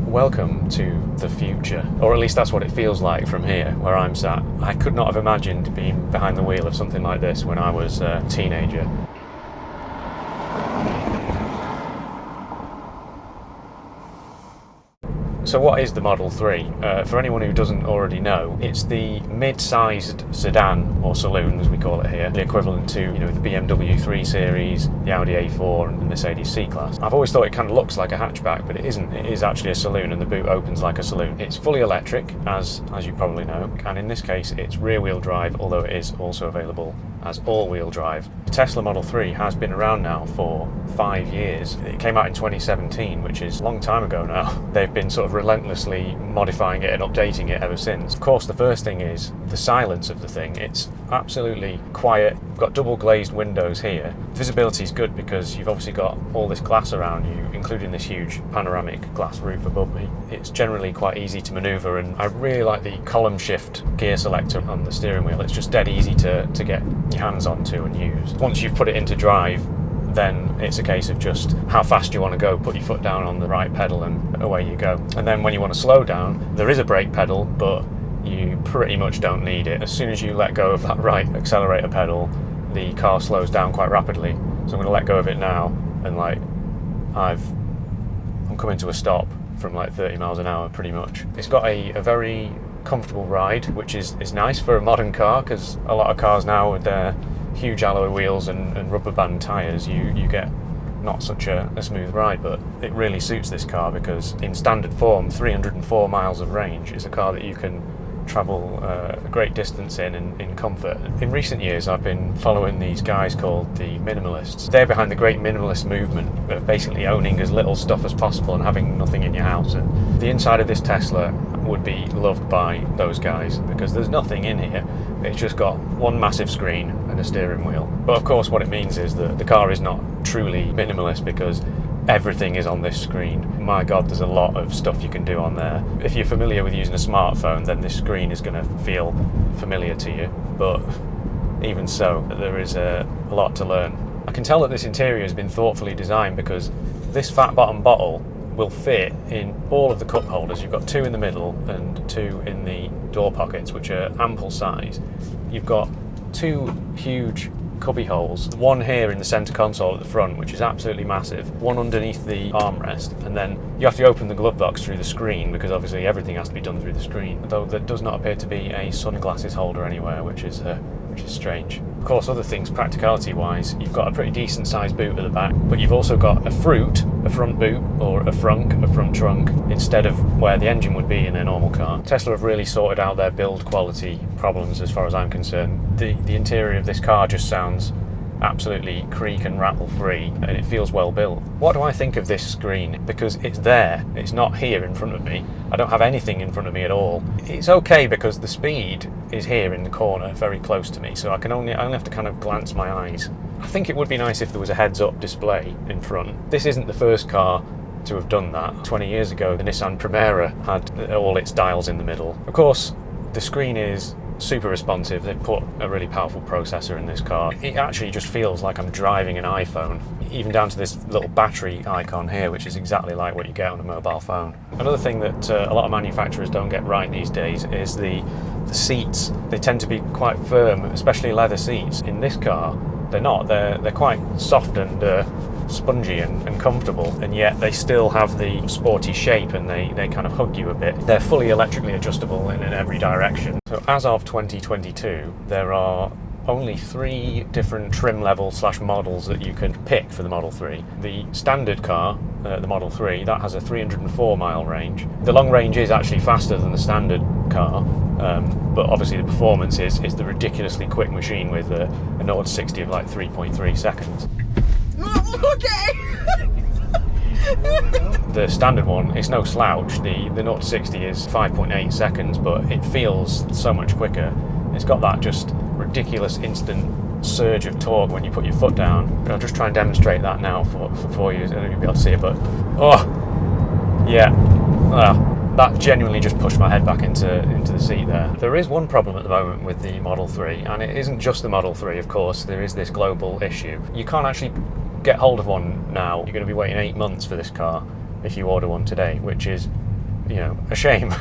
Welcome to the future, or at least that's what it feels like from here, where I'm sat. I could not have imagined being behind the wheel of something like this when I was a teenager. So what is the Model 3? For anyone who doesn't already know, it's the mid-sized sedan, or saloon as we call it here, the equivalent to the BMW 3 Series, the Audi A4 and the Mercedes C-Class. I've always thought it kind of looks like a hatchback, but it isn't. It is actually a saloon, and the boot opens like a saloon. It's fully electric, as you probably know, and in this case it's rear-wheel drive, although it is also available as all-wheel drive. The Tesla Model 3 has been around now for 5 years. It came out in 2017, which is a long time ago now. They've been sort of relentlessly modifying it and updating it ever since. Of course, the first thing is the silence of the thing. It's absolutely quiet. You've got double glazed windows here. Visibility is good because you've obviously got all this glass around you, including this huge panoramic glass roof above me. It's generally quite easy to maneuver, and I really like the column shift gear selector on the steering wheel. It's just dead easy to get your hands onto and use. Once you've put it into drive, then it's a case of just how fast you want to go. Put your foot down on the right pedal and away you go. And then when you want to slow down, there is a brake pedal, but you pretty much don't need it. As soon as you let go of that right accelerator pedal, the car slows down quite rapidly. So I'm going to let go of it now, and I'm coming to a stop from like 30 miles an hour pretty much. It's got a very comfortable ride, which is nice for a modern car, because a lot of cars now with their huge alloy wheels and rubber band tyres, you get not such a smooth ride, but it really suits this car because in standard form, 304 miles of range is a car that you can travel a great distance in comfort. In recent years I've been following these guys called the minimalists. They're behind the great minimalist movement of basically owning as little stuff as possible and having nothing in your house, and the inside of this Tesla would be loved by those guys because there's nothing in here. It's just got one massive screen and a steering wheel. But of course what it means is that the car is not truly minimalist because everything is on this screen. My God, there's a lot of stuff you can do on there. If you're familiar with using a smartphone, then this screen is going to feel familiar to you. But even so, there is a lot to learn. I can tell that this interior has been thoughtfully designed because this fat bottom bottle will fit in all of the cup holders. You've got two in the middle and two in the door pockets, which are ample size. You've got two huge cubby holes, one here in the center console at the front, which is absolutely massive, one underneath the armrest, and then you have to open the glove box through the screen because obviously everything has to be done through the screen, though there does not appear to be a sunglasses holder anywhere, which is strange. Of course, other things practicality wise, you've got a pretty decent sized boot at the back, but you've also got a front boot, or a front trunk, instead of where the engine would be in a normal car. Tesla have really sorted out their build quality problems as far as I'm concerned. The interior of this car just sounds absolutely creak and rattle free, and it feels well built. What do I think of this screen? Because it's there, it's not here in front of me. I don't have anything in front of me at all. It's okay because the speed is here in the corner, very close to me, so I only have to kind of glance my eyes. I think it would be nice if there was a heads-up display in front. This isn't the first car to have done that. 20 years ago, the Nissan Primera had all its dials in the middle. Of course, the screen is super responsive. They've put a really powerful processor in this car. It actually just feels like I'm driving an iPhone, even down to this little battery icon here, which is exactly like what you get on a mobile phone. Another thing that a lot of manufacturers don't get right these days is the seats. They tend to be quite firm, especially leather seats. In this car, they're not. They're quite soft and spongy and comfortable, and yet they still have the sporty shape, and they kind of hug you a bit. They're fully electrically adjustable in every direction. So as of 2022, there are only 3 different trim levels / models that you can pick for the Model 3. The standard car, the Model 3, that has a 304 mile range. The long range is actually faster than the standard car, but obviously the performance is the ridiculously quick machine with a 0 to 60 of like 3.3 seconds. Okay. The standard one, it's no slouch. The 0 to 60 is 5.8 seconds, but it feels so much quicker. It's got that just ridiculous instant surge of torque when you put your foot down. I'll just try and demonstrate that now for you. I don't know if you'll be able to see it, but that genuinely just pushed my head back into the seat there. There is one problem at the moment with the Model 3, and it isn't just the Model 3, of course. There is this global issue. You can't actually get hold of one now. You're going to be waiting 8 months for this car if you order one today, which is you know, a shame.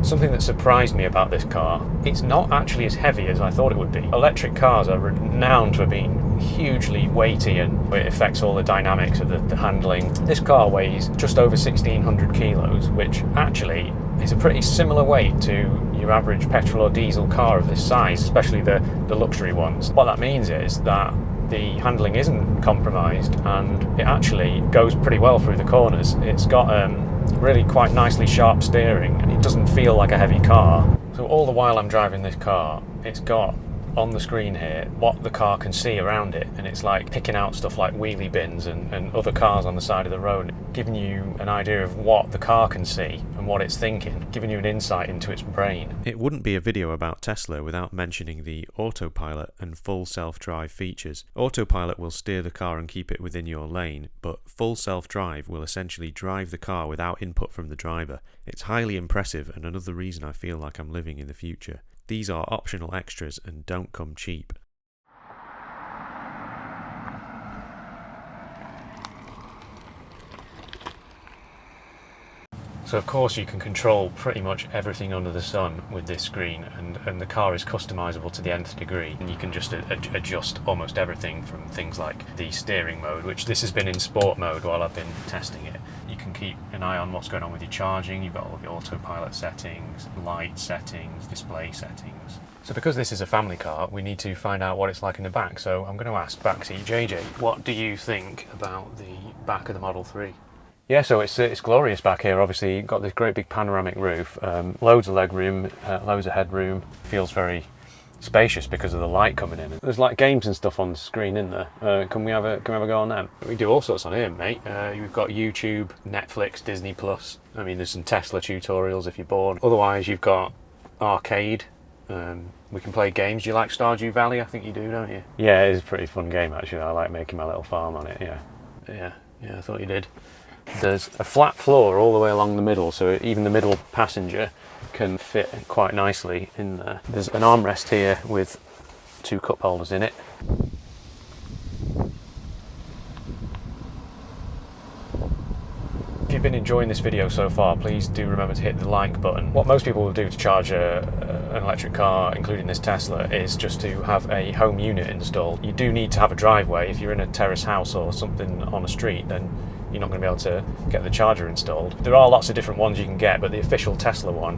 Something that surprised me about this car, it's not actually as heavy as I thought it would be. Electric cars are renowned for being hugely weighty and it affects all the dynamics of the handling. This car weighs just over 1,600 kilos, which actually is a pretty similar weight to your average petrol or diesel car of this size, especially the luxury ones. What that means is that the handling isn't compromised and it actually goes pretty well through the corners. It's got really quite nicely sharp steering and it doesn't feel like a heavy car. So all the while I'm driving this car, it's got on the screen here what the car can see around it, and it's like picking out stuff like wheelie bins and other cars on the side of the road, giving you an idea of what the car can see and what it's thinking, giving you an insight into its brain. It wouldn't be a video about Tesla without mentioning the autopilot and full self-drive features. Autopilot will steer the car and keep it within your lane, but full self-drive will essentially drive the car without input from the driver. It's highly impressive and another reason I feel like I'm living in the future. These are optional extras and don't come cheap. So of course you can control pretty much everything under the sun with this screen, and the car is customizable to the nth degree, and you can just adjust almost everything from things like the steering mode, which this has been in sport mode while I've been testing it. You can keep an eye on what's going on with your charging, you've got all the autopilot settings, light settings, display settings. So because this is a family car, we need to find out what it's like in the back, so I'm going to ask backseat JJ, what do you think about the back of the Model 3? Yeah, so it's glorious back here. Obviously, you've got this great big panoramic roof, loads of leg room, loads of headroom. Feels very spacious because of the light coming in. There's like games and stuff on the screen, isn't there? Can we have a go on them? We do all sorts on here, mate. You've got YouTube, Netflix, Disney Plus. I mean, there's some Tesla tutorials if you're bored. Otherwise, you've got arcade. We can play games. Do you like Stardew Valley? I think you do, don't you? Yeah, it is a pretty fun game actually. I like making my little farm on it. Yeah, I thought you did. There's a flat floor all the way along the middle, so even the middle passenger can fit quite nicely in there. There's an armrest here with 2 cup holders in it. If you've been enjoying this video so far, please do remember to hit the like button. What most people will do to charge an electric car, including this Tesla, is just to have a home unit installed. You do need to have a driveway. If you're in a terrace house or something on a street, then you're not going to be able to get the charger installed. There are lots of different ones you can get, but the official Tesla one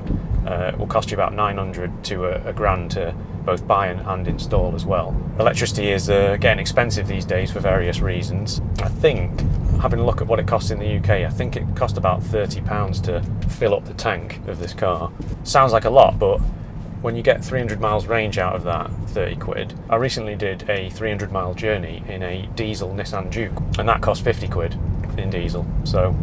will cost you about 900 to a grand to both buy and install as well. Electricity is getting expensive these days for various reasons. I think, having a look at what it costs in the UK, I think it cost about £30 to fill up the tank of this car. Sounds like a lot, but when you get 300 miles range out of that, 30 quid. I recently did a 300 mile journey in a diesel Nissan Juke, and that cost 50 quid in diesel. So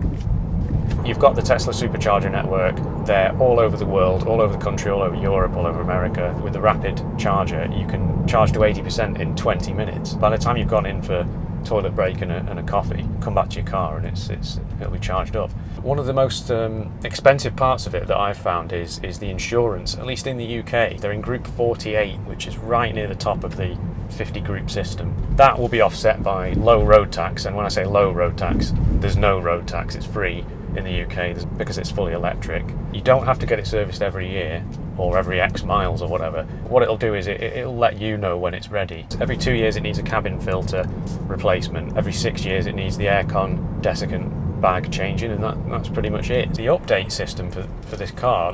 you've got the Tesla supercharger network. They're all over the world, all over the country, all over Europe, all over America. With the rapid charger, you can charge to 80% in 20 minutes. By the time you've gone in for toilet break and a coffee, come back to your car and it'll be charged up. One of the most expensive parts of it that I've found is the insurance. At least in the UK, they're in group 48, which is right near the top of the 50 group system. That will be offset by low road tax, and when I say low road tax, there's no road tax, it's free in the UK because it's fully electric. You don't have to get it serviced every year or every X miles or whatever. What it'll do is it'll let you know when it's ready. Every 2 years it needs a cabin filter replacement. Every 6 years it needs the aircon desiccant bag changing, and that's pretty much it. The update system for this car,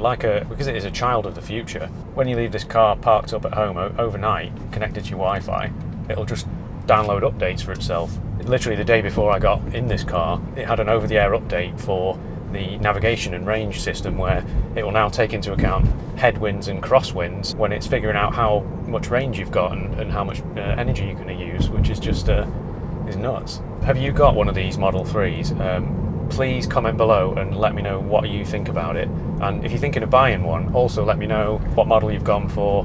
because it is a child of the future, when you leave this car parked up at home overnight, connected to your Wi-Fi, it'll just download updates for itself. Literally the day before I got in this car, it had an over-the-air update for the navigation and range system where it will now take into account headwinds and crosswinds when it's figuring out how much range you've got and how much energy you're going to use, which is just is nuts. Have you got one of these Model 3s? Please comment below and let me know what you think about it. And if you're thinking of buying one, also let me know what model you've gone for,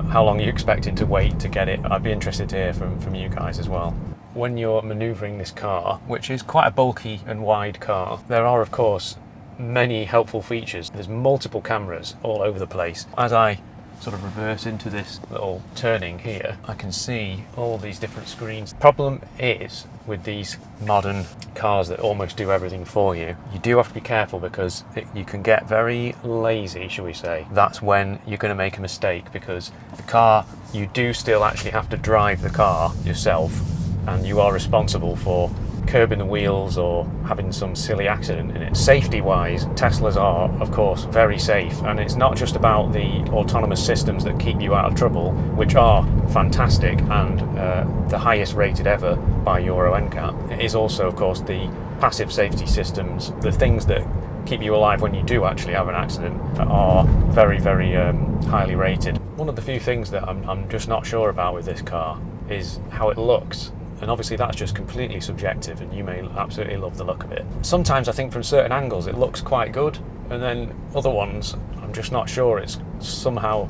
how long you're expecting to wait to get it. I'd be interested to hear from you guys as well. When you're manoeuvring this car, which is quite a bulky and wide car, there are of course many helpful features. There's multiple cameras all over the place. As I sort of reverse into this little turning here, I can see all these different screens. Problem is, with these modern cars that almost do everything for you, you do have to be careful because you can get very lazy, shall we say. That's when you're going to make a mistake, because the car, you do still actually have to drive the car yourself, and you are responsible for curbing the wheels or having some silly accident in it. Safety wise, Teslas are of course very safe, and it's not just about the autonomous systems that keep you out of trouble, which are fantastic and the highest rated ever by Euro NCAP. It is also of course the passive safety systems, the things that keep you alive when you do actually have an accident, are very, very highly rated. One of the few things that I'm just not sure about with this car is how it looks. And obviously that's just completely subjective, and you may absolutely love the look of it. Sometimes I think from certain angles it looks quite good, and then other ones I'm just not sure, it's somehow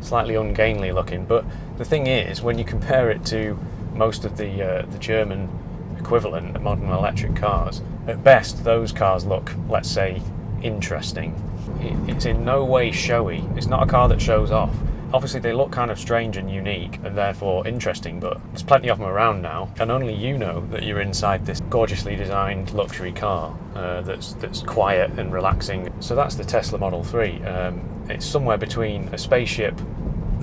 slightly ungainly looking. But the thing is, when you compare it to most of the German equivalent modern electric cars, at best those cars look, let's say, interesting. It's in no way showy. It's not a car that shows off. Obviously they look kind of strange and unique and therefore interesting, but there's plenty of them around now, and only you know that you're inside this gorgeously designed luxury car that's quiet and relaxing. So that's the Tesla Model 3. It's somewhere between a spaceship,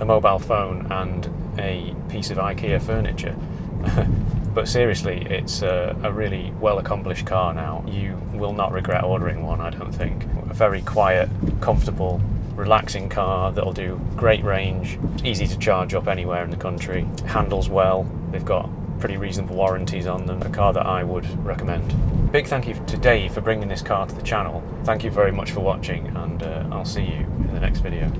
a mobile phone and a piece of IKEA furniture. But seriously, it's a really well accomplished car now. You will not regret ordering one, I don't think. A very quiet, comfortable, relaxing car that'll do great range, easy to charge up anywhere in the country, handles well, they've got pretty reasonable warranties on them. A car that I would recommend. Big thank you to Dave for bringing this car to the channel. Thank you very much for watching, and I'll see you in the next video.